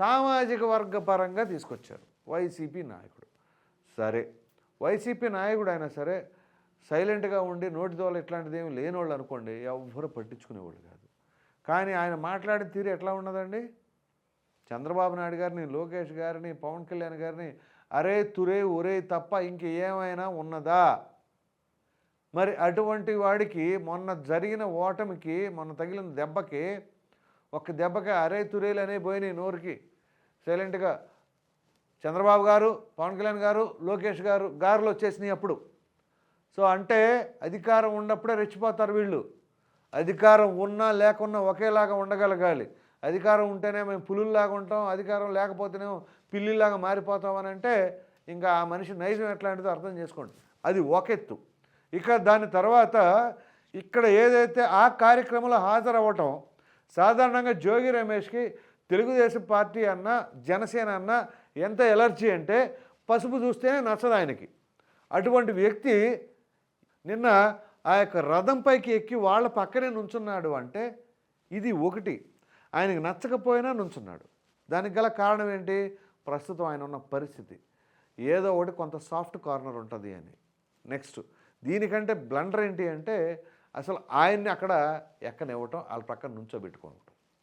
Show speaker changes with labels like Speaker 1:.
Speaker 1: సామాజిక వర్గ పరంగా తీసుకొచ్చారు వైసీపీ నాయకుడు. సరే, వైసీపీ నాయకుడు అయినా సరే సైలెంట్గా ఉండి నోటి దోల ఇట్లాంటిది ఏమి లేనివాళ్ళు అనుకోండి, ఎవ్వరూ పట్టించుకునేవాళ్ళు కాదు. కానీ ఆయన మాట్లాడే తీరు ఎట్లా ఉన్నదండి? చంద్రబాబు నాయుడు గారిని, లోకేష్ గారిని, పవన్ కళ్యాణ్ గారిని అరే తురే ఒరే తప్ప ఇంకేమైనా ఉన్నదా? మరి అటువంటి వాడికి మొన్న జరిగిన ఓటమికి, మొన్న తగిలిన దెబ్బకి, ఒక్క దెబ్బకి అరే తురేలు అనే పోయినాయి నోరుకి. సైలెంట్గా చంద్రబాబు గారు, పవన్ కళ్యాణ్ గారు, లోకేష్ గారులు వచ్చేసినాయి అప్పుడు. సో అంటే అధికారం ఉన్నప్పుడే రెచ్చిపోతారు వీళ్ళు. అధికారం ఉన్నా లేకున్నా ఒకేలాగా ఉండగలగాలి. అధికారం ఉంటేనే మేము పులుల్లాగా ఉంటాం, అధికారం లేకపోతేనేమో పిల్లిలాగా మారిపోతామని అంటే ఇంకా ఆ మనిషి నైజం ఎట్లాంటిదో అర్థం చేసుకోండి. అది ఒక ఎత్తు. ఇక దాని తర్వాత ఇక్కడ ఏదైతే ఆ కార్యక్రమంలో హాజరవ్వటం, సాధారణంగా జోగి రమేష్కి తెలుగుదేశం పార్టీ అన్నా జనసేన అన్నా ఎంత ఎలర్జీ అంటే పసుపు చూస్తేనే నచ్చదు ఆయనకి. అటువంటి వ్యక్తి నిన్న ఆ యొక్క రథంపైకి ఎక్కి వాళ్ళ పక్కనే నుంచున్నాడు అంటే ఇది ఒకటి. ఆయనకు నచ్చకపోయినా నుంచున్నాడు. దానికి గల కారణం ఏంటి? ప్రస్తుతం ఆయన ఉన్న పరిస్థితి ఏదో ఒకటి కొంత సాఫ్ట్ కార్నర్ ఉంటుంది అని. నెక్స్ట్ దీనికంటే బ్లండర్ ఏంటి అంటే అసలు ఆయన్ని అక్కడ ఎక్కనివ్వటం, వాళ్ళ పక్కన నుంచోబెట్టుకోవటం.